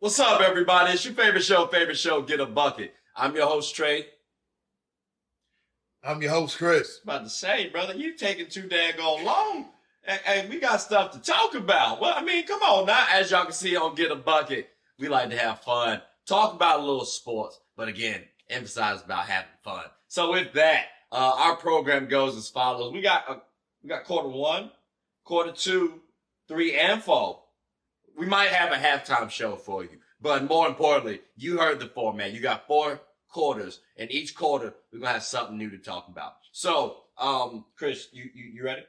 What's up, everybody? It's your favorite show, Get a Bucket. I'm your host, Trey. I'm your host, Chris. About to say, brother, you taking too daggone long. Hey, we got stuff to talk about. Well, I mean, come on now. As y'all can see on Get a Bucket, we like to have fun, talk about a little sports, but again, emphasize about having fun. So with that, our program goes as follows. We got quarter one, quarter two, 3, and 4. We might have a halftime show for you, but more importantly, you heard the format. You got 4 quarters, and each quarter we're gonna have something new to talk about. So, Chris, you ready?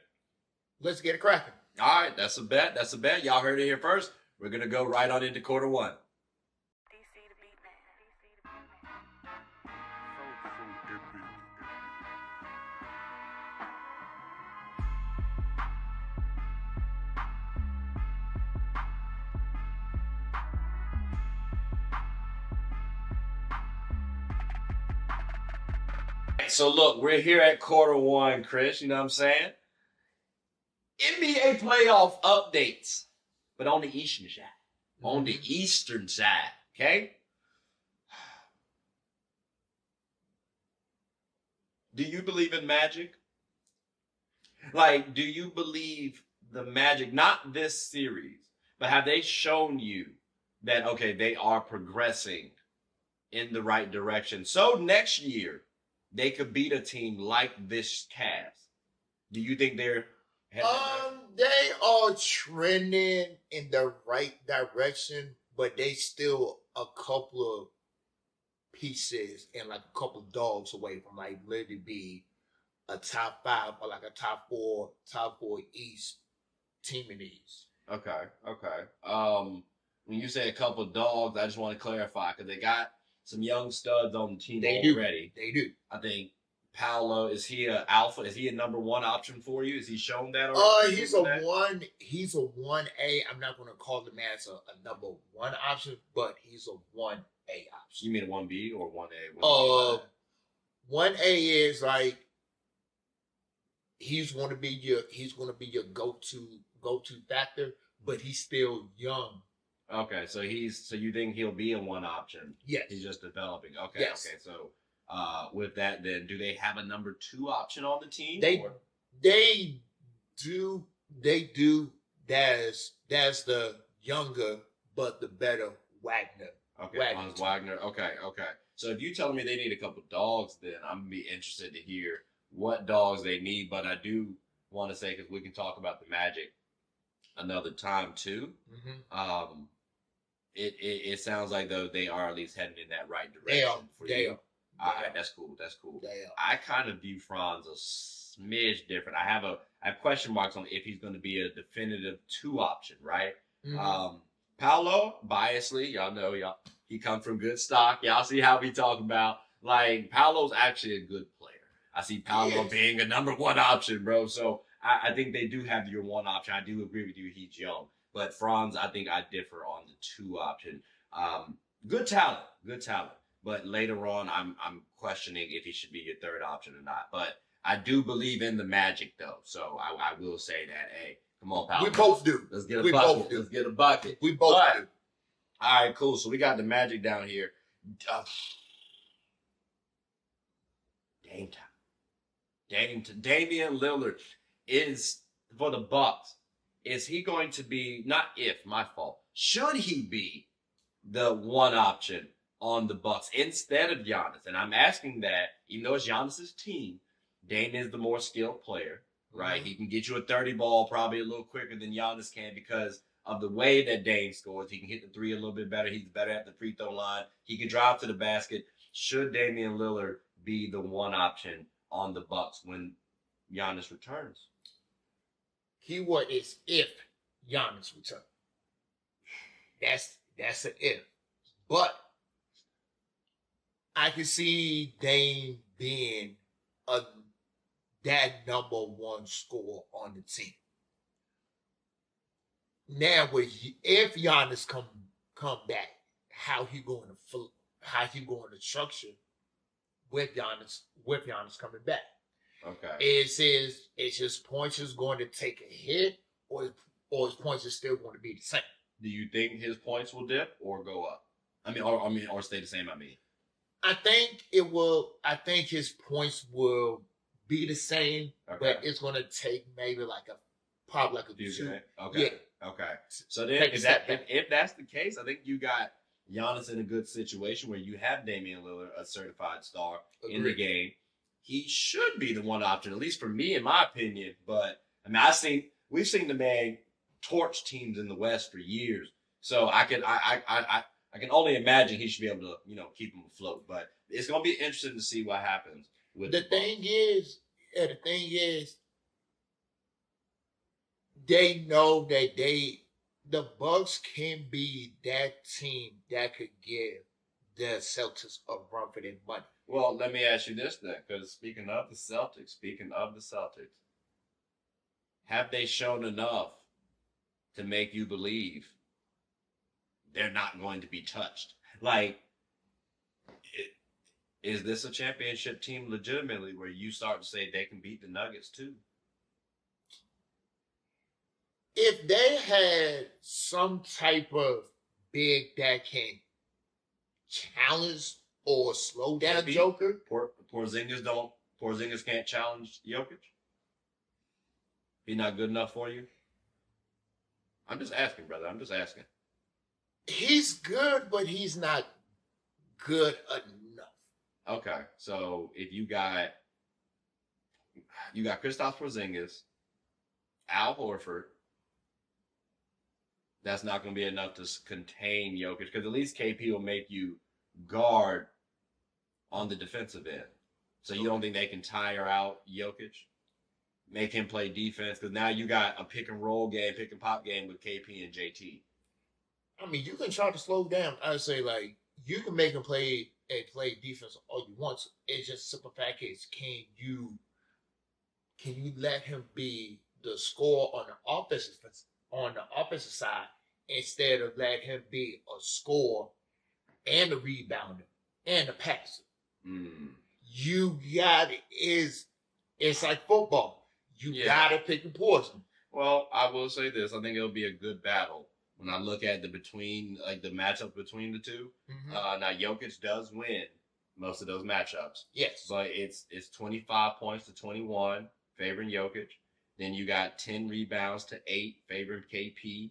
Let's get it cracking. All right, that's a bet. That's a bet. Y'all heard it here first. We're gonna go right on into quarter one. So look, we're here at quarter one, Chris. You know what I'm saying? NBA playoff updates, but on the eastern side. On the eastern side, okay? Do you believe in magic? Like, do you believe the magic, not this series, but have they shown you that, okay, they are progressing in the right direction? So next year, they could beat a team like this Cavs. Do you think they're headed they are trending in the right direction, but they still a couple of pieces and like a couple of dogs away from like literally be a top 5 or like a top four East team in the East. Okay. When you say a couple of dogs, I just want to clarify because they got some young studs on the team already. They do. I think Paolo, is he an alpha? Is he a number 1 option for you? Is he shown that already? He's a 1A. I'm not gonna call him as a number 1 option, but he's a 1A option. You mean a 1B or 1A? 1A is like he's gonna be your go-to factor, but he's still young. Okay, so you think he'll be a 1 option? Yes. He's just developing. Okay, yes. Okay. So with that, then do they have a number 2 option on the team? They do. That's the younger but the better Wagner. Okay, Hans Wagner. Okay. So if you're telling me they need a couple dogs, then I'm gonna be interested to hear what dogs they need. But I do want to say, because we can talk about the Magic another time too. Mm-hmm. It sounds like though they are at least heading in that right direction. They are. All right, that's cool. I kind of view Franz a smidge different. I have question marks on if he's going to be a definitive 2 option, right? Mm-hmm. Paolo, biasly, y'all know he comes from good stock. Y'all see how we talk about like Paolo's actually a good player. I see Paolo being a number 1 option, bro. So I think they do have your 1 option. I do agree with you. He's young. But Franz, I think I differ on the 2 option. Good talent. But later on, I'm questioning if he should be your 3rd option or not. But I do believe in the Magic, though. So I will say that, hey, come on, pal. We both do. Let's get a bucket. Let's get a bucket. We both do. All right, cool. So we got the Magic down here. Dame time. Damian Lillard is, for the Bucks, is he going to be, not if, my fault, should he be the 1 option on the Bucks instead of Giannis? And I'm asking that, even though it's Giannis's team, Dame is the more skilled player, right? Mm-hmm. He can get you a 30 ball probably a little quicker than Giannis can because of the way that Dame scores. He can hit the 3 a little bit better. He's better at the free throw line. He can drive to the basket. Should Damian Lillard be the 1 option on the Bucks when Giannis returns? Keyword is if Giannis returns. That's an if. But I can see Dame being that number 1 scorer on the team. Now, if Giannis come back, how he going to structure with Giannis coming back? Okay. Is his points is going to take a hit, or his points is still going to be the same? do you think his points will dip or go up? Or stay the same? I think it will. I think his points will be the same, Okay. but it's gonna take maybe like probably like a two. Okay. Yeah. Okay. So then, Take a if step back. if that's the case, I think you got Giannis in a good situation where you have Damian Lillard, a certified star, in the Agreed. game. He should be the one option, at least for me, in my opinion. But I mean, we've seen the man torch teams in the West for years. So I can only imagine he should be able to keep them afloat. But it's going to be interesting to see what happens with The thing is, the thing is, they know that the Bucks can be that team that could give the Celtics a run for their money. Well, let me ask you this then, because speaking of the Celtics, have they shown enough to make you believe they're not going to be touched? Like, is this a championship team legitimately where you start to say they can beat the Nuggets too? If they had some type of big that can challenge or slow down Maybe. Joker, Porzingis can't challenge Jokic? He not good enough for you? I'm just asking, brother. I'm just asking. he's good, but he's not good enough. Okay, so if you got Kristaps Porzingis, Al Horford, that's not going to be enough to contain Jokic because at least KP will make you guard on the defensive end. So you don't think they can tire out Jokic, make him play defense? Because now you got a pick and roll game, pick and pop game with KP and JT. I mean, you can try to slow down. I would say like you can make him play defense all you want. It's just simple fact is can you let him be the scorer on the offensive side instead of let him be a scorer and a rebounder and a passer? You got it's like football. You gotta pick your poison. Well, I will say this. I think it'll be a good battle when I look at the matchup between the two. Now Jokic does win most of those matchups. Yes. But it's 25 points to 21 favoring Jokic. Then you got 10 rebounds to 8 favoring KP.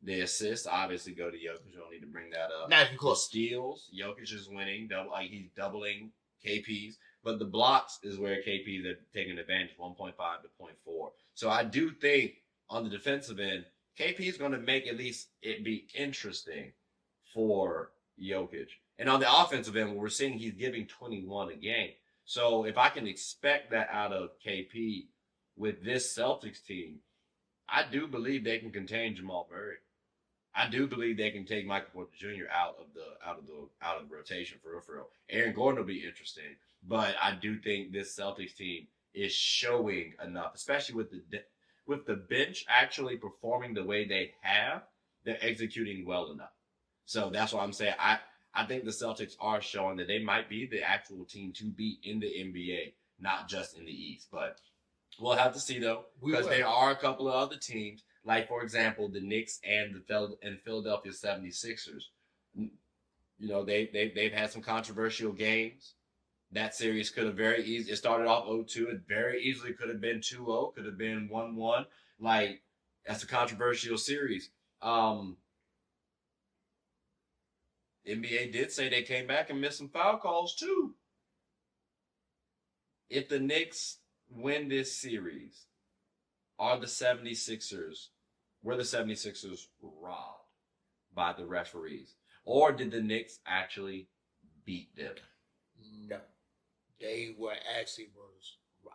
The assists obviously go to Jokic. You don't need to bring that up. Not even close. The steals, Jokic is winning. He's doubling KP's. But the blocks is where KP's are taking advantage, 1.5 to 0.4. So I do think on the defensive end, KP is going to make at least it be interesting for Jokic. And on the offensive end, we're seeing he's giving 21 a game. So if I can expect that out of KP with this Celtics team, I do believe they can contain Jamal Murray. I do believe they can take Michael Porter Jr. out of the rotation for real. Aaron Gordon will be interesting, but I do think this Celtics team is showing enough, especially with the bench actually performing the way they have. They're executing well enough. So that's what I'm saying. I think the Celtics are showing that they might be the actual team to beat in the NBA, not just in the East. But we'll have to see, though, because there are a couple of other teams, like, for example, the Knicks and the Philadelphia 76ers. You know, they've had some controversial games. That series could have very easily, it started off 0-2. It very easily could have been 2-0, could have been 1-1. Like, that's a controversial series. NBA did say they came back and missed some foul calls, too. If the Knicks win this series, were the 76ers robbed by the referees? Or did the Knicks actually beat them? No. They were actually robbed.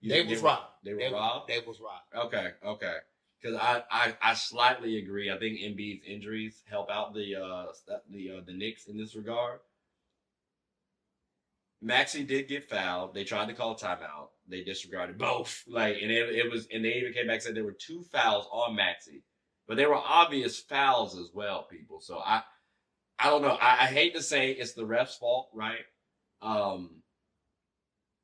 They was robbed. They were robbed? They was robbed. Okay. Because I slightly agree. I think Embiid's injuries help out the Knicks in this regard. Maxey did get fouled. They tried to call timeout. They disregarded both. And they even came back and said there were 2 fouls on Maxey, but there were obvious fouls as well, people. So I don't know. I hate to say it's the ref's fault, right?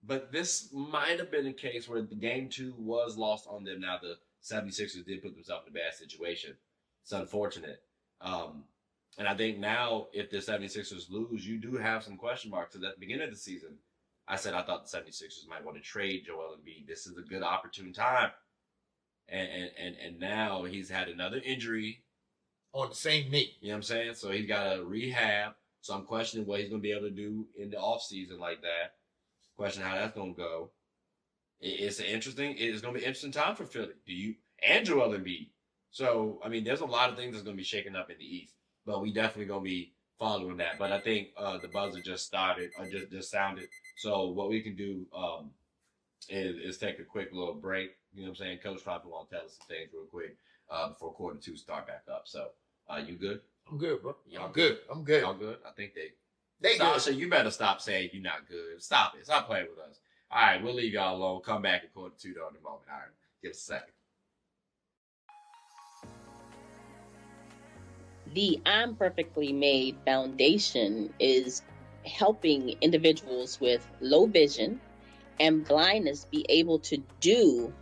But this might have been a case where the game 2 was lost on them. Now the 76ers did put themselves in a bad situation. It's unfortunate. And I think now, if the 76ers lose, you do have some question marks. At the beginning of the season, I said I thought the 76ers might want to trade Joel Embiid. This is a good opportune time. And now he's had another injury. On the same knee. You know what I'm saying? So he's got a rehab. So I'm questioning what he's going to be able to do in the offseason like that. Question how that's going to go. It's going to be an interesting time for Philly. And Joel Embiid. So, I mean, there's a lot of things that's going to be shaking up in the East. But we definitely going to be following that. But I think the buzzer just started, or just sounded. So what we can do is take a quick little break. You know what I'm saying? Coach probably want to tell us some things real quick before quarter two start back up. So, you good? I'm good, bro. Y'all I'm good. I'm good. Y'all good? I think they stop, good. So you better stop saying you're not good. Stop it. Stop playing with us. All right, we'll leave y'all alone. Come back at quarter two though in a moment. All right, give us a second. The I'm Perfectly Made Foundation is helping individuals with low vision and blindness be able to do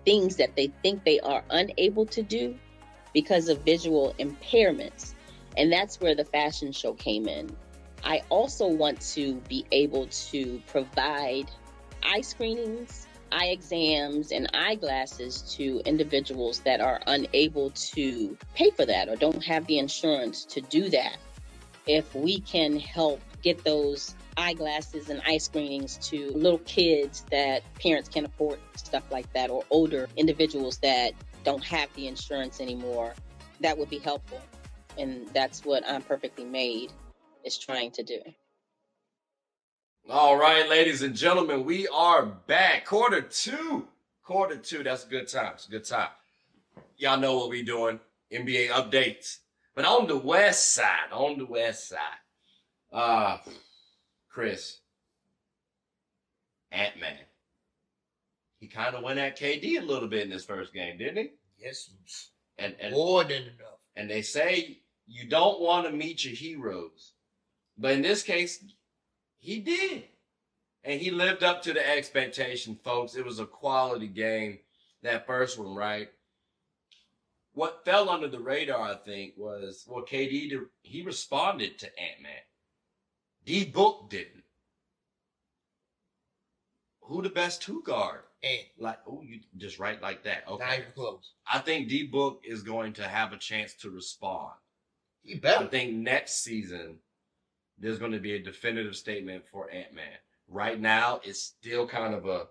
things that they think they are unable to do because of visual impairments. And that's where the fashion show came in. I also want to be able to provide eye screenings, eye exams, and eyeglasses to individuals that are unable to pay for that or don't have the insurance to do that. If we can help get those eyeglasses and eye screenings to little kids that parents can't afford, stuff like that, or older individuals that don't have the insurance anymore, that would be helpful. And that's what I'm Perfectly Made is trying to do. All right, ladies and gentlemen, we are back. Quarter two. That's a good time. It's a good time. Y'all know what we doing. NBA updates. But on the west side, Chris, Ant-Man. He kind of went at KD a little bit in this first game, didn't he? Yes. And more than enough. And they say you don't want to meet your heroes. But in this case, he did. And he lived up to the expectation, folks. It was a quality game, that first one, right? What fell under the radar, I think, was, KD, he responded to Ant-Man. D-Book didn't. Who the best two guard? Ant. You just write like that. Okay. Not even close. I think D-Book is going to have a chance to respond. He better. I think next season, there's going to be a definitive statement for Ant-Man. Right now, it's still kind of a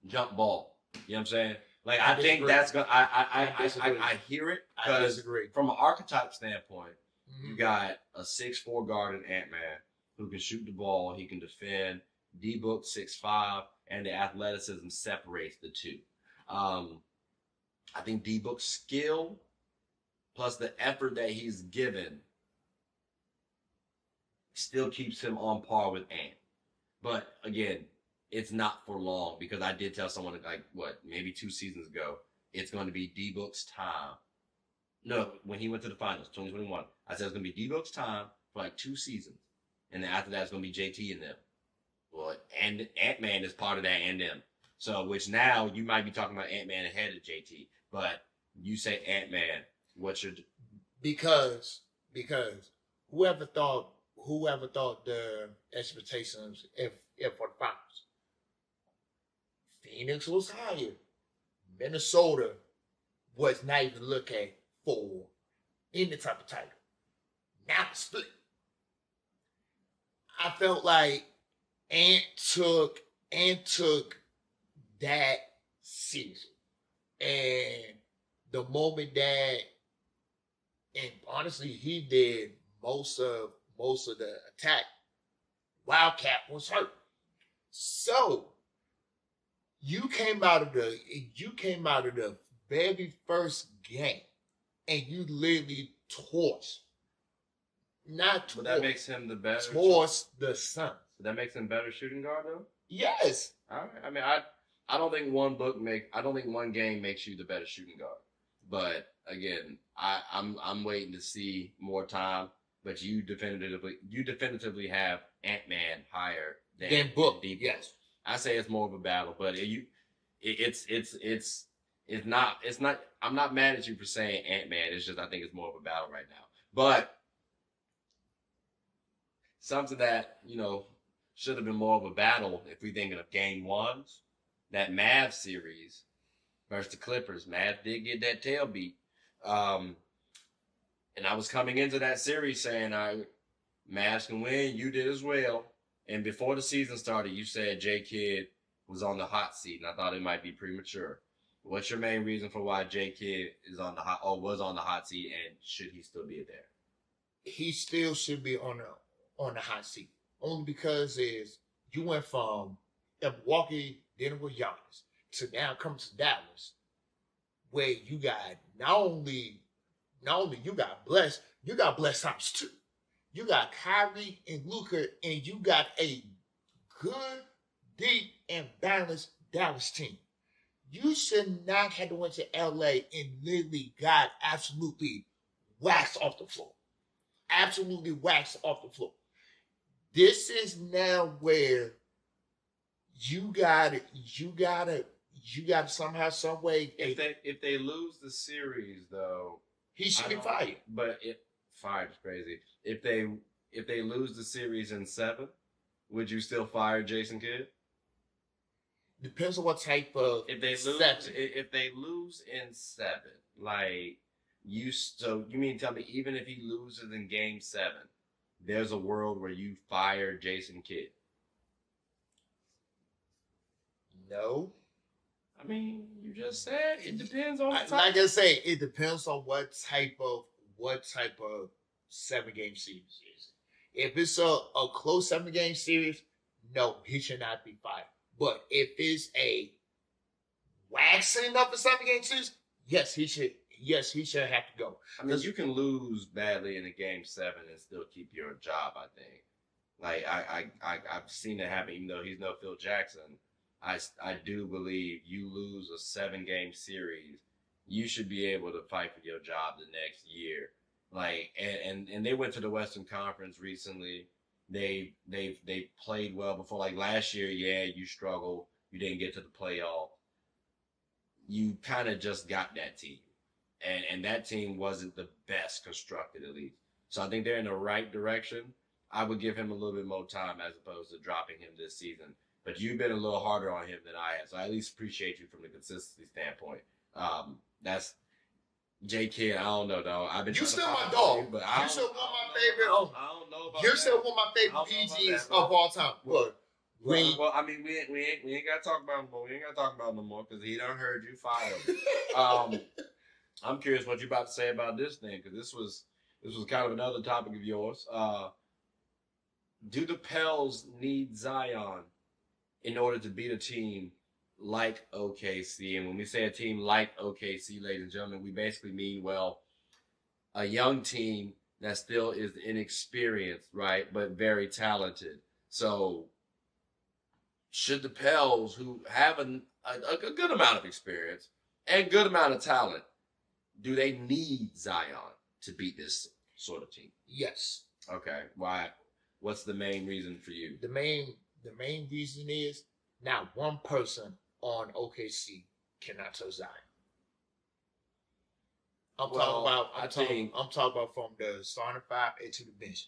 jump ball. You know what I'm saying? I think that's going to, I hear it. I disagree. From an archetype standpoint, you got a 6'4" guard in Ant-Man who can shoot the ball, he can defend. D-Book 6'5", and the athleticism separates the two. I think D-Book's skill plus the effort that he's given still keeps him on par with Ant. But again, it's not for long because I did tell someone maybe 2 seasons ago, it's going to be D-Book's time. No, when he went to the finals, 2021, I said it's going to be D-Book's time for 2 seasons. And then after that, it's going to be JT and them. Well, and Ant-Man is part of that and them. So, which now you might be talking about Ant-Man ahead of JT. But you say Ant-Man, what's your... Because whoever thought the expectations if for the finals, Phoenix was higher. Minnesota was not even looked at for any type of title. Now it's split. I felt like Ant took that season. And the moment that, and honestly, he did most of the attack, Wildcat was hurt. So you came out of the very first game and you literally torched. But that makes him the better. Towards the Suns. So that makes him better shooting guard though? Yes. All right. I mean, I don't think one game makes you the better shooting guard. But again, I'm waiting to see more time. But you definitively have Ant-Man higher than Book. D-Book. Yes. I say it's more of a battle, but it's not. I'm not mad at you for saying Ant-Man. It's just I think it's more of a battle right now. But something that, should have been more of a battle if we're thinking of game ones, that Mavs series versus the Clippers. Mavs did get that tail beat. And I was coming into that series saying, Mavs can win. You did as well. And before the season started, you said J Kidd was on the hot seat, and I thought it might be premature. What's your main reason for why J Kidd is on the hot or was on the hot seat, and should he still be there? He still should be on the hot seat. Only because you went from Milwaukee dealing with Giannis to now come to Dallas, where you got not only you got blessed times two. You got Kyrie and Luka, and you got a good, deep, and balanced Dallas team. You should not have to went to LA and literally got absolutely waxed off the floor. Absolutely waxed off the floor. This is now where you gotta somehow, some way. If they lose the series, though, he should be fired. But fired is crazy. If they lose the series in 7, would you still fire Jason Kidd? Depends on what type of if they lose in 7, like you mean tell me even if he loses in game 7, there's a world where you fire Jason Kidd? No. I mean, you just said it depends on the type. Like I say, it depends on what type of 7-game series is. If it's a close 7-game series, no, he should not be fired. But if it's a waxing up a 7-game series, yes, he should. Yes, he should have to go. I mean, you can lose badly in a game 7 and still keep your job. I think. Like I've seen it happen. Even though he's no Phil Jackson, I do believe you lose a 7-game series, you should be able to fight for your job the next year. Like and they went to the Western Conference recently. They played well before. Like last year, yeah, you struggled. You didn't get to the playoff. You kind of just got that team. And that team wasn't the best constructed, at least. So I think they're in the right direction. I would give him a little bit more time as opposed to dropping him this season. But you've been a little harder on him than I have. So I at least appreciate you from the consistency standpoint. That's J Kidd. I don't know, though. I've been. You still my dog. But you still one of my favorite. I don't know about You're that. still one of my favorite PGs of all time. Look. Well, I mean, we ain't gotta talk about him more. We ain't gotta talk about him no more because he done heard you fire him. I'm curious what you about to say about this thing, because this was kind of another topic of yours. Do the Pels need Zion in order to beat a team like OKC? And when we say a team like OKC, ladies and gentlemen, we basically mean, well, a young team that still is inexperienced, right, but very talented. So should the Pels, who have a good amount of experience and good amount of talent, do they need Zion to beat this sort of team? Yes. Okay. Why? What's the main reason for you? The main reason is not one person on OKC cannot touch Zion. I'm talking about from the starting 5 into the bench.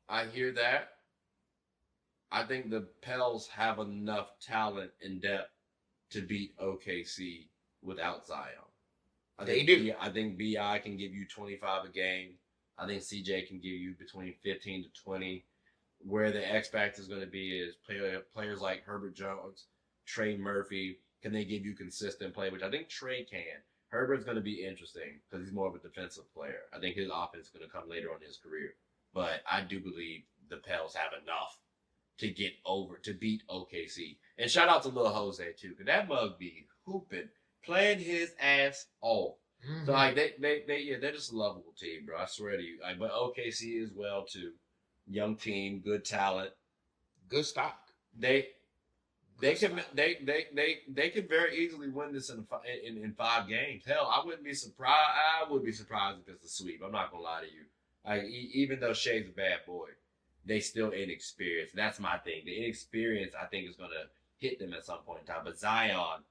I hear that. I think the Pels have enough talent and depth to beat OKC without Zion. I think B.I. can give you 25 a game. I think C.J. can give you between 15 to 20. Where the X factor is going to be is players like Herbert Jones, Trey Murphy. Can they give you consistent play? Which I think Trey can. Herbert's going to be interesting because he's more of a defensive player. I think his offense is going to come later on in his career. But I do believe the Pels have enough to beat OKC. And shout out to Lil Jose too, because that mug be hooping, playing his ass off. Mm-hmm. So like they're just a lovable team, bro. I swear to you. But OKC as well too. Young team, good talent, good stock. They can very easily win this in 5 games. Hell, I would be surprised if it's a sweep. I'm not gonna lie to you. Even though Shea's a bad boy, they still inexperienced. That's my thing. The inexperience, I think, is going to hit them at some point in time. But Zion,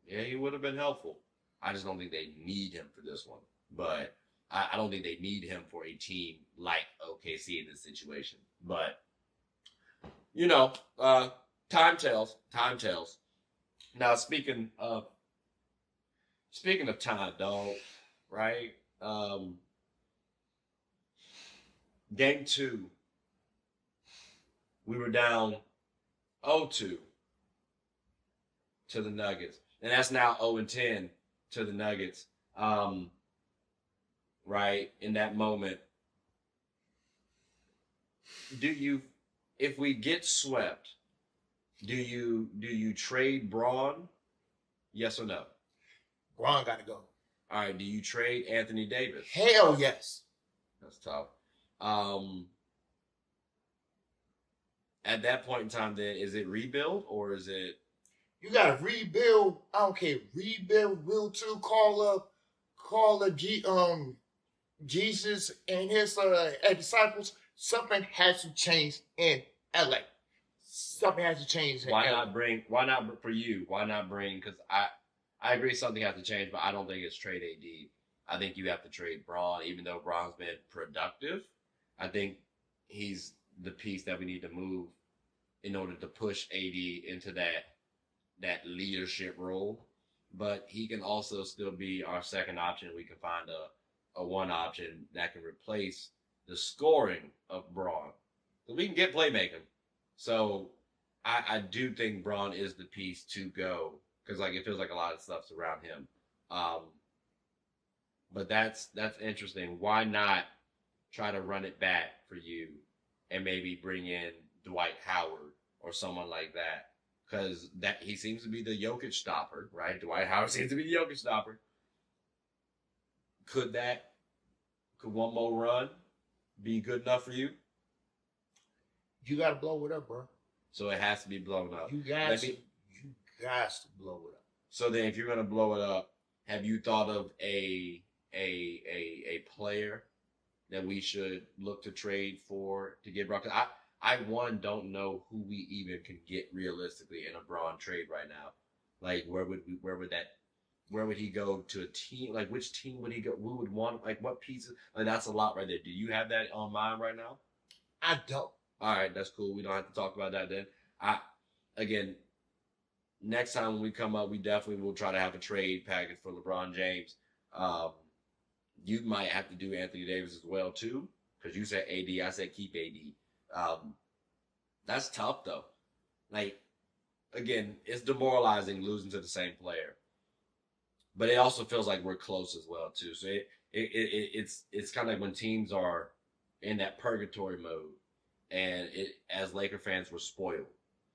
yeah, he would have been helpful. I just don't think they need him for this one. But I don't think they need him for a team like OKC in this situation. But, time tells. Time tells. Now, speaking of time, dog, right? Game 2, we were down 0-2 to the Nuggets. And that's now 0-10 to the Nuggets. Right, in that moment, if we get swept, do you trade Braun? Yes or no? Braun got to go. All right, do you trade Anthony Davis? Hell yes. That's tough. At that point in time, then, is it rebuild or is it? You got to rebuild. I don't care. Rebuild, will too. Call up Jesus and his disciples. Something has to change in LA. Something has to change in LA. Why not for you? Why not bring? Because I agree something has to change, but I don't think it's trade AD. I think you have to trade Braun, even though Braun's been productive. I think he's the piece that we need to move in order to push AD into that leadership role. But he can also still be our second option. We can find a one option that can replace the scoring of Braun. So we can get playmaking. So I do think Braun is the piece to go because it feels like a lot of stuff's around him. But that's interesting. Why not try to run it back for you and maybe bring in Dwight Howard or someone like that? Because he seems to be the Jokic stopper, right? Dwight Howard seems to be the Jokic stopper. Could one more run be good enough for you? You got to blow it up, bro. So it has to be blown up. You got to blow it up. So then if you're going to blow it up, have you thought of a player that we should look to trade for to get Braun? I don't know who we even can get realistically in a Braun trade right now. Where would he go to a team? Which team would he go? We would want, what pieces? That's a lot right there. Do you have that on mind right now? I don't. All right, that's cool. We don't have to talk about that then. Again, next time when we come up, we definitely will try to have a trade package for LeBron James. You might have to do Anthony Davis as well too, because you said AD, I said keep AD. That's tough though. Again, it's demoralizing losing to the same player, but it also feels like we're close as well too. So it's kind of like when teams are in that purgatory mode, and as Laker fans, we're spoiled.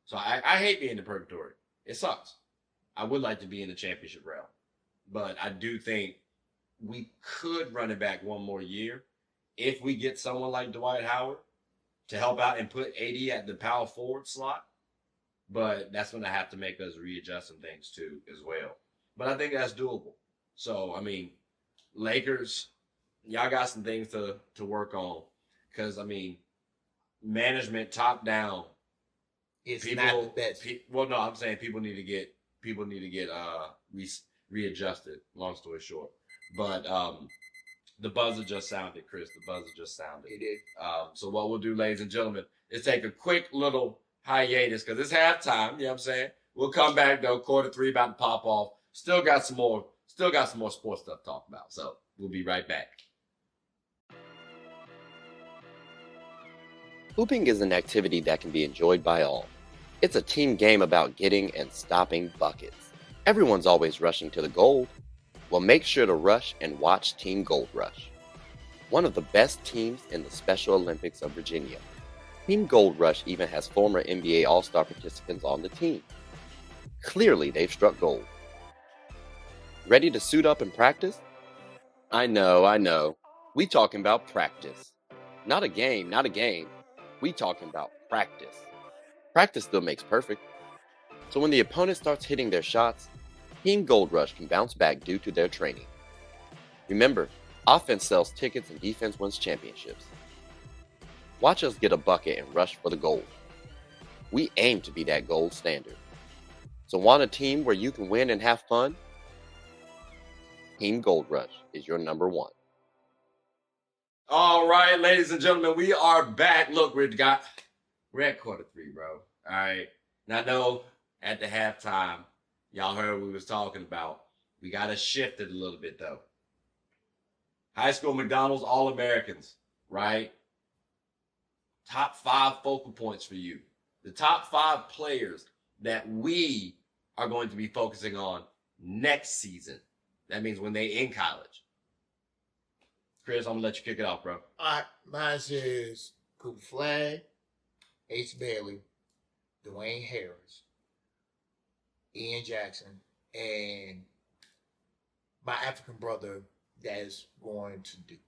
So I hate being in the purgatory. It sucks. I would like to be in the championship realm, but I do think we could run it back one more year if we get someone like Dwight Howard to help out and put AD at the power forward slot. But that's going to have to make us readjust some things too as well. But I think that's doable. So, Lakers, y'all got some things to work on. Because, management top down. It's not the best. I'm saying people need to get readjusted, long story short. But the buzzer just sounded, Chris. The buzzer just sounded. It did. So what we'll do, ladies and gentlemen, is take a quick little hiatus because it's halftime. You know what I'm saying? We'll come back though. Quarter 3 about to pop off. Still got some more sports stuff to talk about. So we'll be right back. Hooping is an activity that can be enjoyed by all. It's a team game about getting and stopping buckets. Everyone's always rushing to the goal. Well, make sure to rush and watch Team Gold Rush, one of the best teams in the Special Olympics of Virginia. Team Gold Rush even has former NBA All-Star participants on the team. Clearly, they've struck gold. Ready to suit up and practice? I know. We talking about practice. Not a game. We talking about practice. Practice still makes perfect. So when the opponent starts hitting their shots, Team Gold Rush can bounce back due to their training. Remember, offense sells tickets and defense wins championships. Watch us get a bucket and rush for the gold. We aim to be that gold standard. So want a team where you can win and have fun? Team Gold Rush is your number one. All right, ladies and gentlemen, we are back. Look, we're at quarter 3, bro. All right. Now, I know at the halftime, y'all heard what we was talking about. We got to shift it a little bit, though. High school McDonald's All-Americans, right? Top 5 focal points for you. The top 5 players that we are going to be focusing on next season. That means when they in college. Chris, I'm going to let you kick it off, bro. All right, mine says Cooper Flag, Ace Bailey, Dwayne Harris, Ian Jackson, and my African brother that's going to Duke.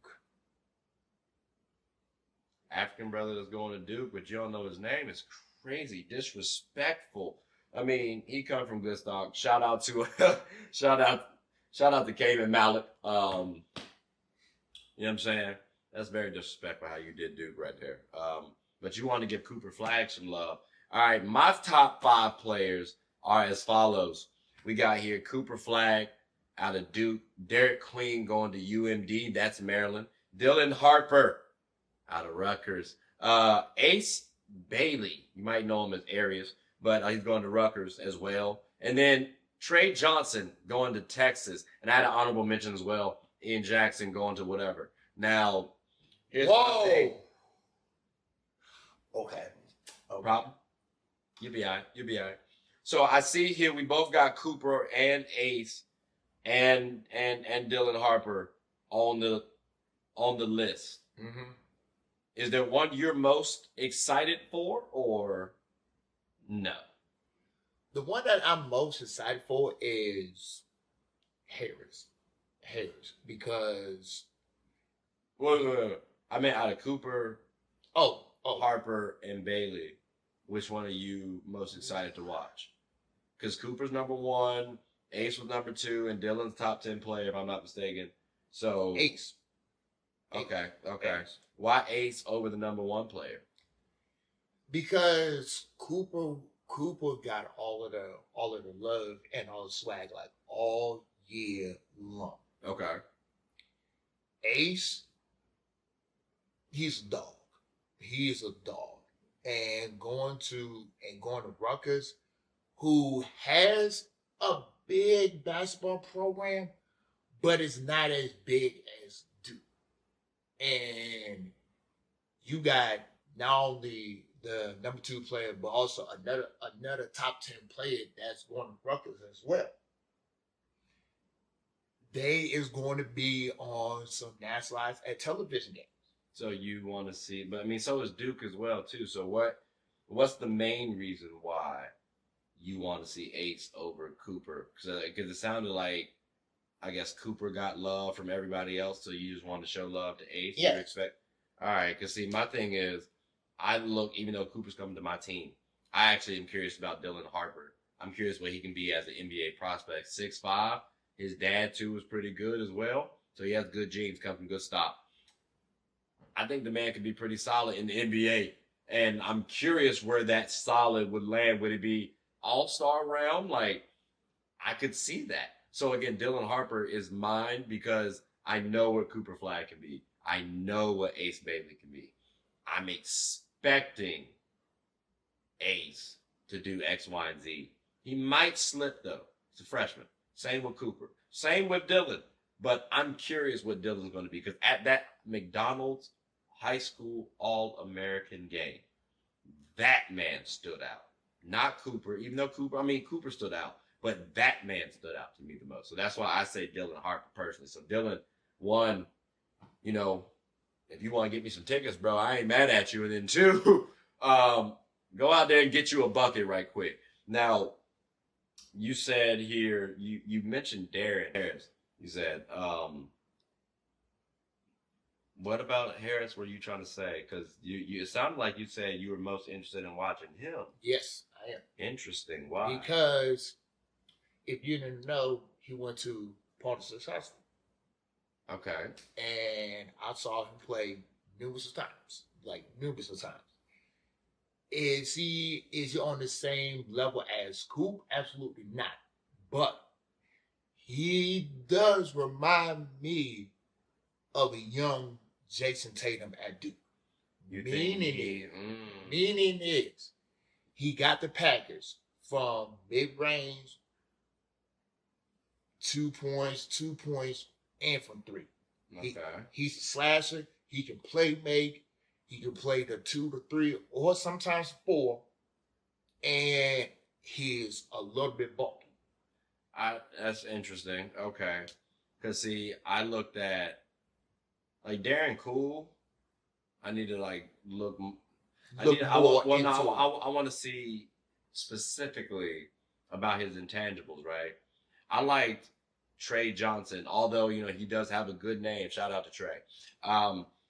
African brother that's going to Duke, but you don't know his name. It's crazy, disrespectful. I mean, he come from good stock. Shout out to shout out to Cayman Malik. You know what I'm saying? That's very disrespectful how you did Duke right there. But you want to give Cooper Flag some love. All right, my top 5 players are as follows. We got here Cooper Flag out of Duke, Derek Queen going to UMD, that's Maryland, Dylan Harper out of Rutgers, Ace Bailey, you might know him as Arias, but he's going to Rutgers as well, and then Trey Johnson going to Texas, and I had an honorable mention as well, Ian Jackson going to whatever. Now, here's my thing. Okay. Problem? You'll be all right. You'll be all right. So I see here we both got Cooper and Ace and Dylan Harper on the list. Mm-hmm. Is there one you're most excited for, or no? The one that I'm most excited for is Harris, because Wait. I meant out of Cooper, oh, Harper, and Bailey. Which one are you most excited to watch? Because Cooper's number 1, Ace was number 2, and Dylan's top 10 player, if I'm not mistaken. So Ace. Okay. Ace. Why Ace over the number 1 player? Because Cooper got all of the love and all the swag like all year long. Okay. Ace, he's a dog. He is a dog. And going to Rutgers, who has a big basketball program, but it's not as big as Duke. And you got not only the number 2 player, but also another top 10 player that's going to Rutgers as well. They is going to be on some nationalized television games. So you want to see, but I mean, so is Duke as well too. So what's the main reason why you want to see Ace over Cooper? Because it sounded like, I guess Cooper got love from everybody else, so you just want to show love to Ace. Yeah. You expect? All right. Because see, my thing is, even though Cooper's coming to my team, I actually am curious about Dylan Harper. I'm curious what he can be as an NBA prospect. 6'5". His dad too was pretty good as well, so he has good genes, come from good stock. I think the man could be pretty solid in the NBA. And I'm curious where that solid would land. Would it be all-star round? Like, I could see that. So, again, Dylan Harper is mine because I know what Cooper Flag can be. I know what Ace Bailey can be. I'm expecting Ace to do X, Y, and Z. He might slip, though. He's a freshman. Same with Cooper. Same with Dylan. But I'm curious what Dylan's going to be because at that McDonald's high school All-American game, that man stood out. Not Cooper, even though Cooper stood out, but that man stood out to me the most. So that's why I say Dylan Harper personally. So Dylan, 1, if you want to get me some tickets, bro, I ain't mad at you. And then 2, go out there and get you a bucket right quick. Now, you said here, you mentioned Darren Harris. You said, what about Harris were you trying to say? Because it sounded like you said you were most interested in watching him. Yes, I am. Interesting. Why? Because if you didn't know, he went to Partisans High School. Okay. And I saw him play numerous times. Is he on the same level as Coop? Absolutely not. But He does remind me of a young Jason Tatum at Duke. You think Meaning is he got the package from mid range, 2 points, and from three. Okay. He's a slasher. He can play make. He can play the 2 to 3 or sometimes 4. And he's a little bit bulky. That's interesting. Okay. Because, see, I looked at, like, Darren Cool. I need to, like, look. I want to see specifically about his intangibles, right? I liked Trey Johnson, although, you know, he does have a good name. Shout out to Trey.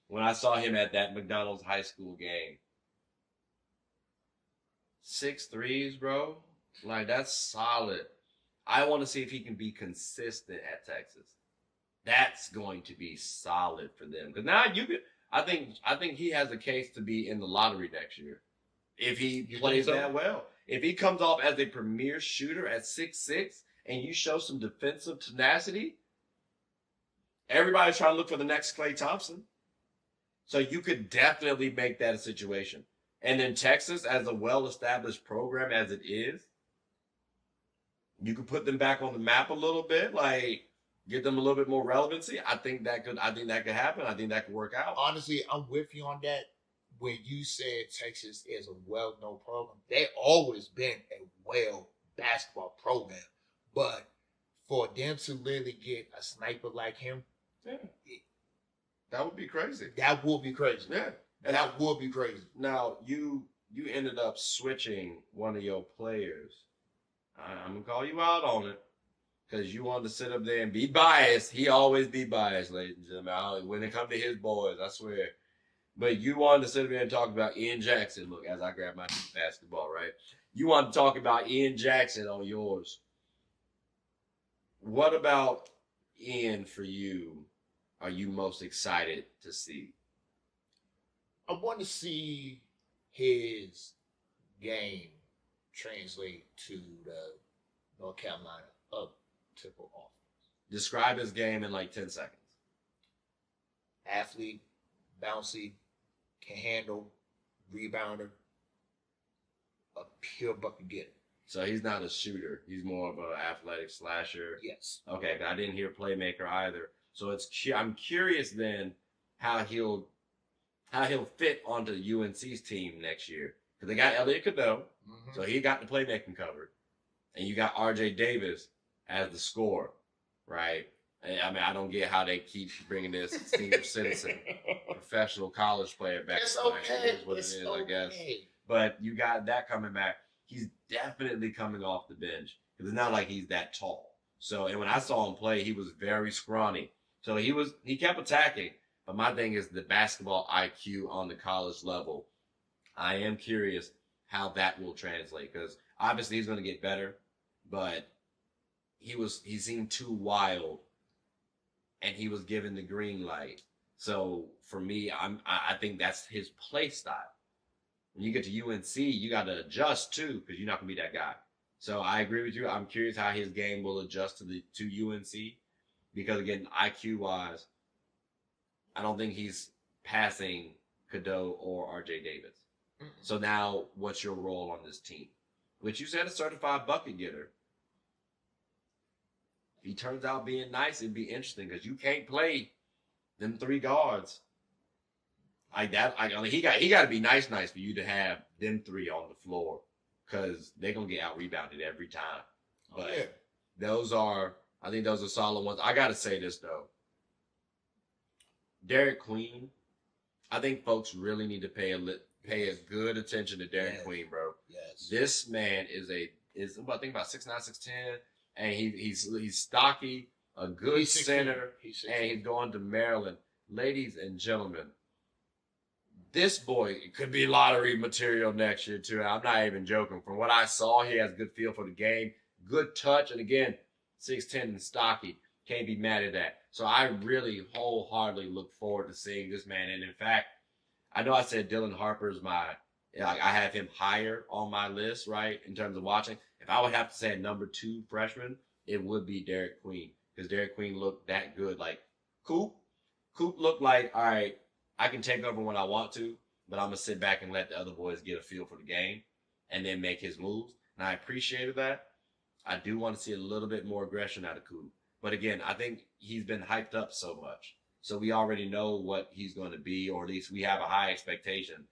When I saw him at that McDonald's high school game, 6 threes, bro. Like, that's solid. I want to see if he can be consistent at Texas. That's going to be solid for them. Because now I think he has a case to be in the lottery next year. If he plays that well. If he comes off as a premier shooter at 6'6", and you show some defensive tenacity, everybody's trying to look for the next Klay Thompson. So you could definitely make that a situation. And then Texas, as a well-established program as it is, you could put them back on the map a little bit, like give them a little bit more relevancy. I think that could happen. I think that could work out. Honestly, I'm with you on that. When you said Texas is a well-known program, they always been a well basketball program. But for them to literally get a sniper like him, that would be crazy. That would be crazy. Yeah. And that would be crazy. Now, you ended up switching one of your players. I'm going to call you out on it because you wanted to sit up there and be biased. He always be biased, ladies and gentlemen. When it comes to his boys, I swear. But you wanted to sit up there and talk about Ian Jackson. Look, as I grab my basketball, right? You wanted to talk about Ian Jackson on yours. What about Ian for you are you most excited to see? I want to see his game translate to the North Carolina up-tempo offense. Describe his game in like 10 seconds. Athlete, bouncy, can handle, rebounder, a pure bucket getter. So he's not a shooter. He's more of an athletic slasher. Yes. Okay, but I didn't hear playmaker either. So I'm curious then how he'll fit onto the UNC's team next year. Because they got Elliot Cadeau, so he got the playmaking covered. And you got R.J. Davis as the scorer, right? I mean, I don't get how they keep bringing this senior citizen, professional college player back. It's okay. I guess. But you got that coming back. He's definitely coming off the bench. Because it's not like he's that tall. So, and when I saw him play, he was very scrawny. So he kept attacking. But my thing is the basketball IQ on the college level. I am curious how that will translate. Because obviously he's going to get better. But he seemed too wild. And he was given the green light. So for me, I think that's his play style. When you get to UNC, you got to adjust too, because you're not going to be that guy. So I agree with you. I'm curious how his game will adjust to UNC, because again, IQ wise, I don't think he's passing Cadeau or RJ Davis. So now, what's your role on this team? Which you said a certified bucket getter. If he turns out being nice, it'd be interesting because you can't play them 3 guards like that. I mean, he got to be nice for you to have them 3 on the floor, because they're gonna get out rebounded every time. But I think those are solid ones. I gotta say this though, Derek Queen. I think folks really need to pay a good attention to Derek Queen, bro. Yes. This man is I think about 6'9", 6'10", and he's stocky, a good center, and he's going to Maryland. Ladies and gentlemen, this boy could be lottery material next year too. I'm not even joking. From what I saw, he has good feel for the game, good touch, and again, 6'10" and stocky. Can't be mad at that. So I really wholeheartedly look forward to seeing this man. And in fact, I know I said Dylan Harper's I have him higher on my list, right, in terms of watching. If I would have to say a number 2 freshman, it would be Derek Queen because Derek Queen looked that good. Like Coop, Coop looked like, all right, I can take over when I want to, but I'm gonna sit back and let the other boys get a feel for the game, and then make his moves. And I appreciated that. I do want to see a little bit more aggression out of Coop, but again, I think he's been hyped up so much, so we already know what he's going to be, or at least we have a high expectation.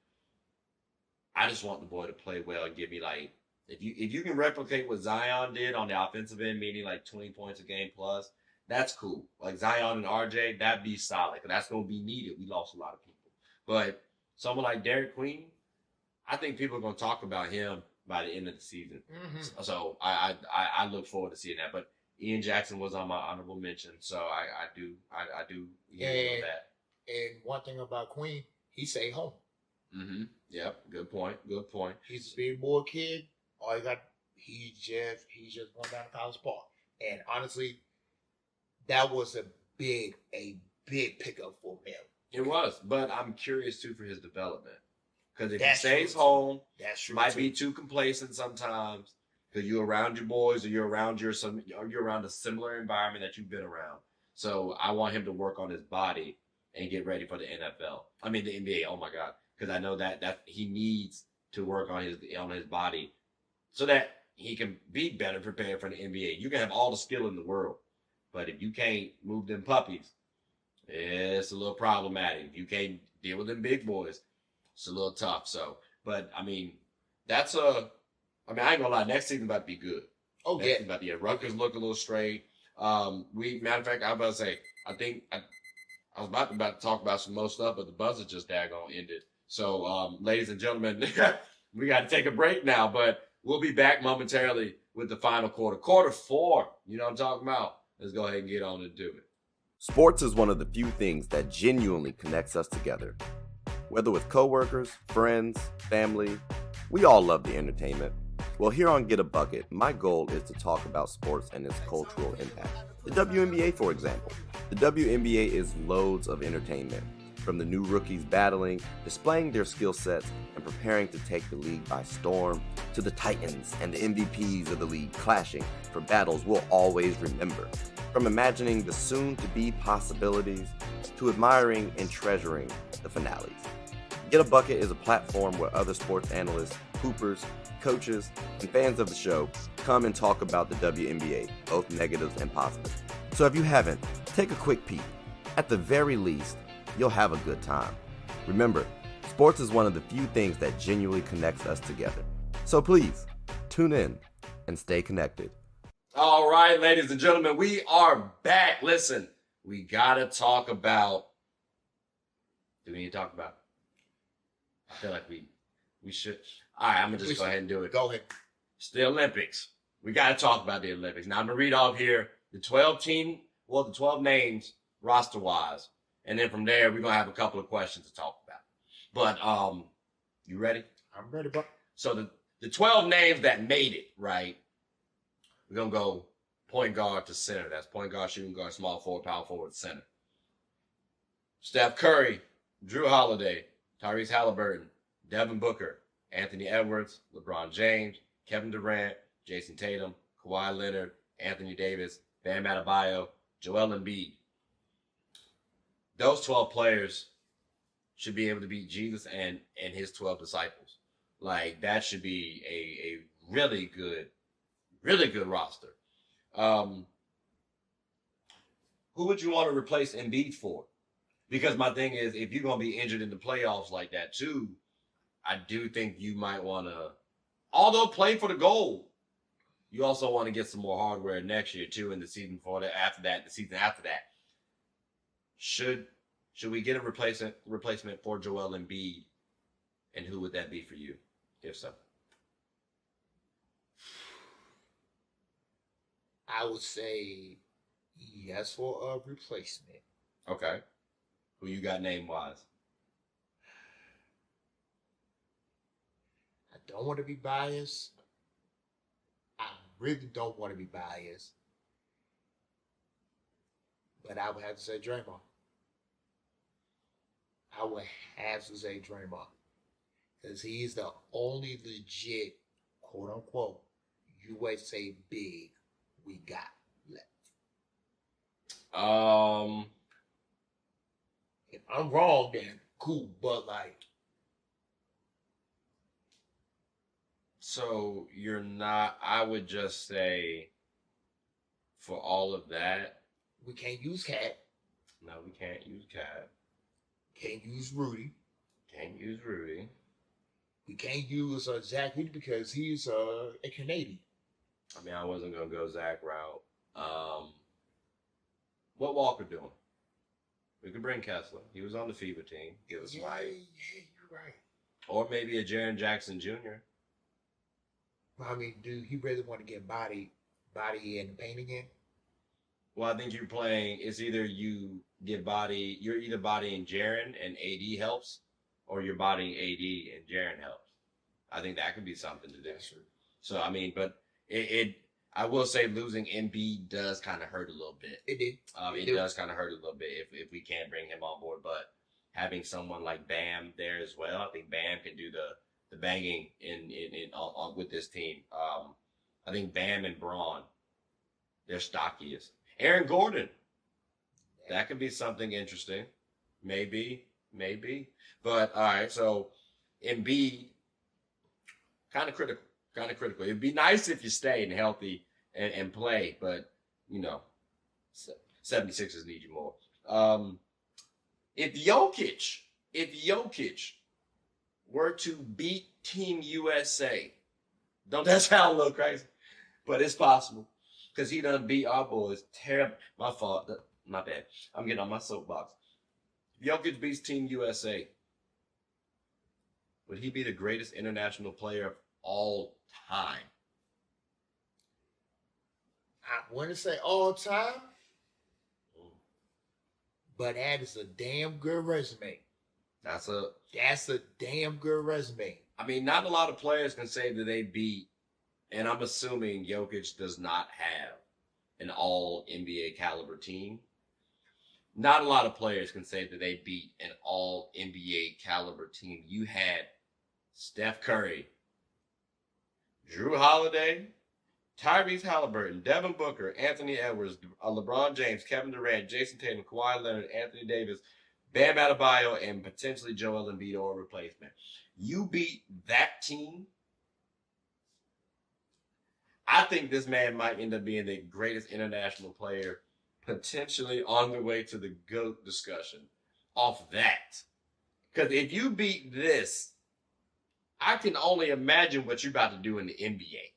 I just want the boy to play well and give me like if you can replicate what Zion did on the offensive end, meaning like 20 points a game plus, that's cool. Like Zion and RJ, that'd be solid. That's gonna be needed. We lost a lot of people. But someone like Derek Queen, I think people are gonna talk about him by the end of the season. Mm-hmm. So I look forward to seeing that. But Ian Jackson was on my honorable mention, so I do hear that. And one thing about Queen, he stay home. Mm-hmm. Yep. Good point. Good point. He's a big boy kid. All he got, he just went down to College Park. And honestly, that was a big pickup for him. It was, but I'm curious too for his development because if That's he stays true, home, That's true. might too. be too complacent sometimes because you're around your boys or you're around a similar environment that you've been around. So I want him to work on his body and get ready for the NFL. I mean the NBA. Oh my God, because I know that he needs to work on his body so that he can be better prepared for the NBA. You can have all the skill in the world, but if you can't move them puppies, it's a little problematic. If you can't deal with them big boys, it's a little tough. So, but I mean, I ain't gonna lie, next season about to be good. Oh Next yeah. season about to, Rutgers look a little straight. Matter of fact, I was about to say, I was about to talk about some more stuff, but the buzzer just daggone ended. So, ladies and gentlemen, we got to take a break now, but we'll be back momentarily with the final quarter. Quarter 4, you know what I'm talking about? Let's go ahead and get on and do it. Sports is one of the few things that genuinely connects us together. Whether with coworkers, friends, family, we all love the entertainment. Well, here on Get a Bucket, my goal is to talk about sports and its cultural impact. The WNBA, for example. The WNBA is loads of entertainment, from the new rookies battling, displaying their skill sets, and preparing to take the league by storm, to the titans and the MVPs of the league clashing for battles we'll always remember. From imagining the soon-to-be possibilities to admiring and treasuring the finales. Get a Bucket is a platform where other sports analysts, hoopers, coaches, and fans of the show come and talk about the WNBA, both negatives and positives. So if you haven't, take a quick peek. At the very least, you'll have a good time. Remember, sports is one of the few things that genuinely connects us together. So please, tune in and stay connected. All right, ladies and gentlemen, we are back. Listen, we got to talk about... Do we need to talk about... I feel like we should... All right, I'm going to just go ahead and do it. Go ahead. It's the Olympics. We got to talk about the Olympics. Now, I'm going to read off here the 12 names roster-wise. And then from there, we're going to have a couple of questions to talk about. But you ready? I'm ready, bro. So the 12 names that made it, right? We're going to go point guard to center. That's point guard, shooting guard, small forward, power forward, center. Steph Curry, Drew Holiday, Tyrese Halliburton, Devin Booker, Anthony Edwards, LeBron James, Kevin Durant, Jason Tatum, Kawhi Leonard, Anthony Davis, Bam Adebayo, Joel Embiid. Those 12 players should be able to beat Jesus and his 12 disciples. Like, that should be a really good roster. Who would you want to replace Embiid for? Because my thing is, if you're going to be injured in the playoffs like that too, I do think you might want to, although play for the gold, you also want to get some more hardware next year too in the season the season after that. Should we get a replacement for Joel Embiid, and who would that be for you, if so? I would say yes for a replacement. Okay. Who you got name-wise? I don't want to be biased. I really don't want to be biased. But I would have to say Draymond. I would have to say Draymond. Because he's the only legit, quote-unquote, USA big we got. If I'm wrong, then cool. But like, So you're not. I would just say, for all of that, we can't use Cat. no, we can't use Cat. Can't use Rudy. Can't use Rudy. We can't use Zach Rudy because he's a Canadian. I mean, I wasn't gonna go Zach route. What Walker doing? We could bring Kessler. He was on the FIBA team. Give us Yeah, life. you're right. Or maybe a Jaren Jackson Jr. I mean, dude, he really want to get body in the paint again. Well, I think you're playing. It's either you get body. You're either bodying Jaren and AD helps, or you're bodying AD and Jaren helps. I think that could be something to do. That's true. So I mean, but I will say losing Embiid does kind of hurt a little bit. It did. It does kind of hurt a little bit if we can't bring him on board. But having someone like Bam there as well, I think Bam can do the banging with this team. I think Bam and Braun, they're stockiest. Aaron Gordon, that could be something interesting. Maybe. But all right, so Embiid, kind of critical. It'd be nice if you stayed healthy and play, but, 76ers need you more. If Jokic were to beat Team USA, don't that sound a little crazy? But it's possible. Because he done beat our boys. Terrible. My fault. My bad. I'm getting on my soapbox. If Jokic beats Team USA, would he be the greatest international player of all time? I want to say all time, but that is a damn good resume. That's a damn good resume. I mean, not a lot of players can say that they beat, and I'm assuming Jokic does not have an all NBA caliber team. Not a lot of players can say that they beat an all NBA caliber team. You had Steph Curry, Drew Holiday, Tyrese Halliburton, Devin Booker, Anthony Edwards, LeBron James, Kevin Durant, Jason Tatum, Kawhi Leonard, Anthony Davis, Bam Adebayo, and potentially Joel Embiid or replacement. You beat that team. I think this man might end up being the greatest international player, potentially on the way to the GOAT discussion off that. Because if you beat this, I can only imagine what you're about to do in the NBA.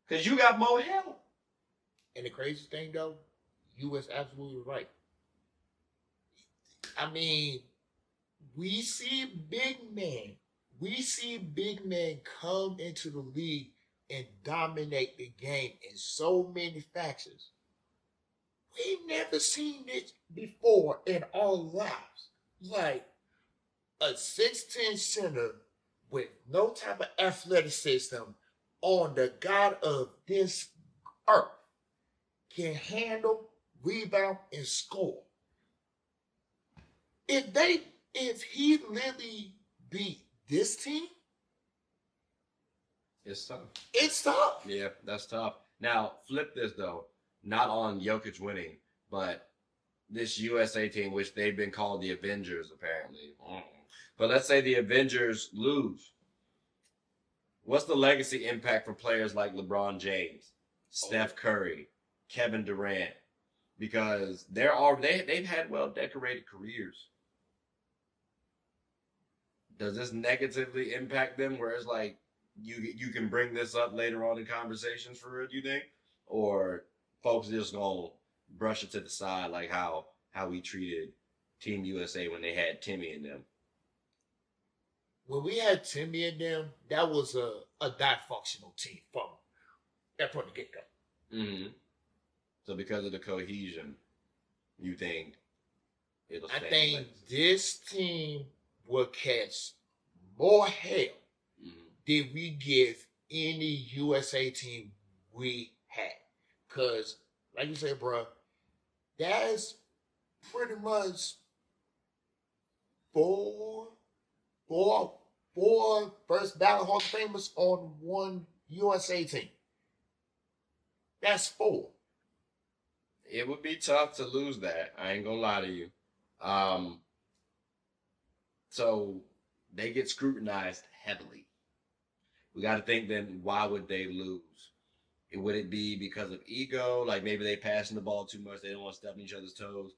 Because you got more help. And the craziest thing, though, you was absolutely right. I mean, we see big men come into the league and dominate the game in so many factions. We never seen this before in our lives. Like a 6'10" center with no type of athleticism on the god of this earth can handle, rebound, and score. If he literally beat this team, It's tough. it's tough. Yeah, that's tough. Now, flip this, though. Not on Jokic winning, but this USA team, which they've been called the Avengers, apparently. But let's say the Avengers lose. What's the legacy impact for players like LeBron James, Steph Curry, Kevin Durant? Because they've had well-decorated careers. Does this negatively impact them where it's like you can bring this up later on in conversations for real, do you think? Or folks just gonna brush it to the side like how we treated Team USA when they had Timmy and them? When we had Timmy and them, that was a dysfunctional team from the get-go. Mm-hmm. So because of the cohesion, you think it'll stay? I think this team will catch more hell than we give any USA team we had. Because, like you said, bro, that's pretty much four first ballot Hall of Famers on one USA team. That's four. It would be tough to lose that. I ain't gonna lie to you. Um, so they get scrutinized heavily. We got to think then, why would they lose? Would it be because of ego? Like maybe they passing the ball too much. They don't want to step on each other's toes.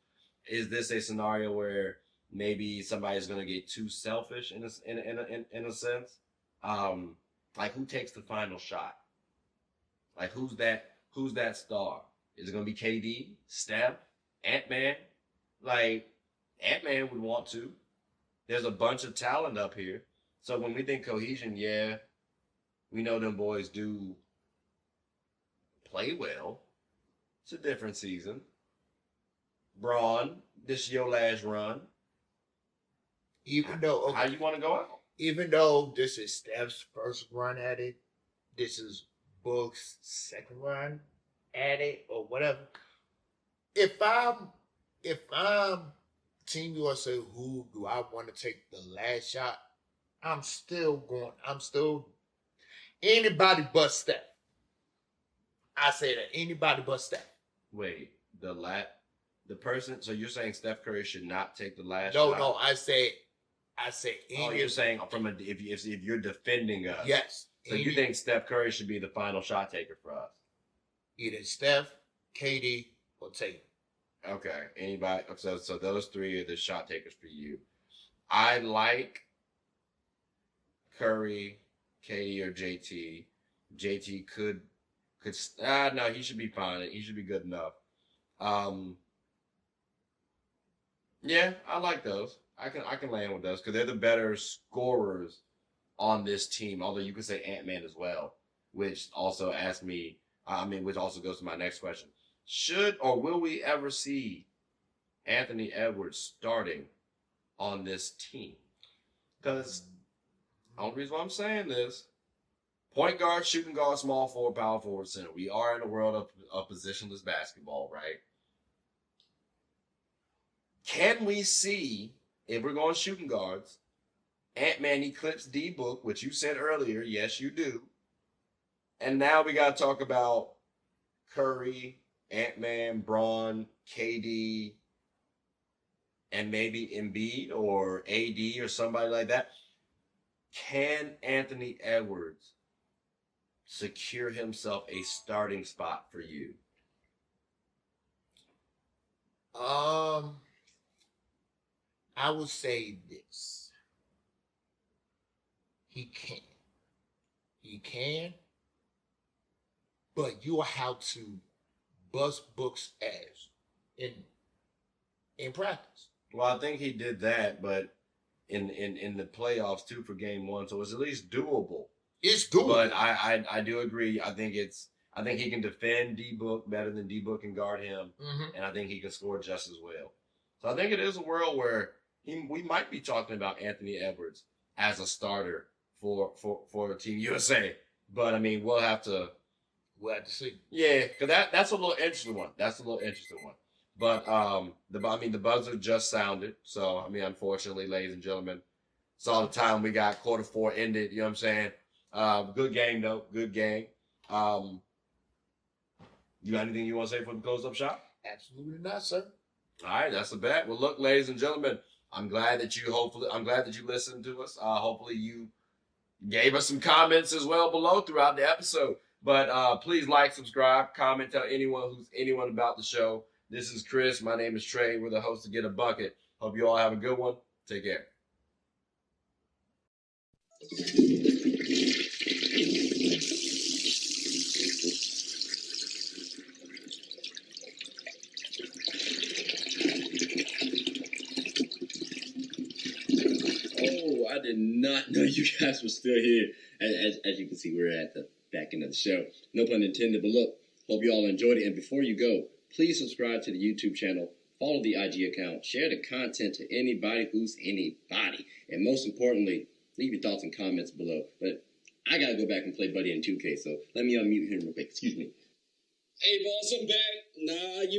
Is this a scenario where maybe somebody's going to get too selfish in a sense? Like who takes the final shot? Like who's that star? Is it going to be KD, Steph, Ant Man? Like Ant Man would want to. There's a bunch of talent up here. So when we think cohesion, yeah, we know them boys do play well. It's a different season. Braun, this is your last run. Even though How you want to go out? even though this is Steph's first run at it, this is Book's second run at it, or whatever. If I'm Team USA, who do I want to take the last shot? I'm still anybody but Steph. I say that anybody but Steph. Wait, the person. So you're saying Steph Curry should not take the last No, shot? no, I say Oh, you're saying if you're defending us. yes. So you think Steph Curry should be the final shot taker for us? Either Steph, KD, or Tatum. Okay. Anybody? So those three are the shot takers for you. I like Curry, KD, or JT. JT could no, he should be fine. He should be good enough. Yeah, I like those. I can land with those because they're the better scorers on this team. Although you could say Ant-Man as well, which also which also goes to my next question. Should or will we ever see Anthony Edwards starting on this team? Because the only reason why I'm saying this, point guard, shooting guard, small forward, power forward, center. We are in a world of positionless basketball, right? Can we see, if we're going shooting guards, Ant-Man eclipse D-Book, which you said earlier, yes, you do. And now we got to talk about Curry, Ant-Man, Braun, KD, and maybe Embiid or AD or somebody like that. Can Anthony Edwards secure himself a starting spot for you? I would say this. He can. He can. But you'll have to bust Book's ass in practice. Well, I think he did that, but in the playoffs too for game one, so it's at least doable. It's doable. But I do agree. I think he can defend D-Book better than D-Book can guard him, and I think he can score just as well. So I think it is a world where we might be talking about Anthony Edwards as a starter for Team USA. But I mean, we'll have to see. Yeah, because that's a little interesting one. But the buzzer just sounded. So I mean, unfortunately, ladies and gentlemen, it's all the time we got. Quarter four ended. You know what I'm saying? Good game though. Good game. You got anything you want to say for the close up shot? Absolutely not, sir. All right, that's a bet. Well, look, ladies and gentlemen, I'm glad that you listened to us. Hopefully you gave us some comments as well below throughout the episode. But please like, subscribe, comment, tell anyone about the show. This is Chris. My name is Trey. We're the hosts of Get a Bucket. Hope you all have a good one. Take care. Oh, I did not know you guys were still here. As you can see, we're at the back end of the show. No pun intended, but look, hope you all enjoyed it. And before you go, please subscribe to the YouTube channel, follow the IG account, share the content to anybody who's anybody. And most importantly, leave your thoughts and comments below. But I got to go back and play Buddy in 2K, so let me unmute him real quick. Excuse me. Hey, boss, I'm back. Nah, you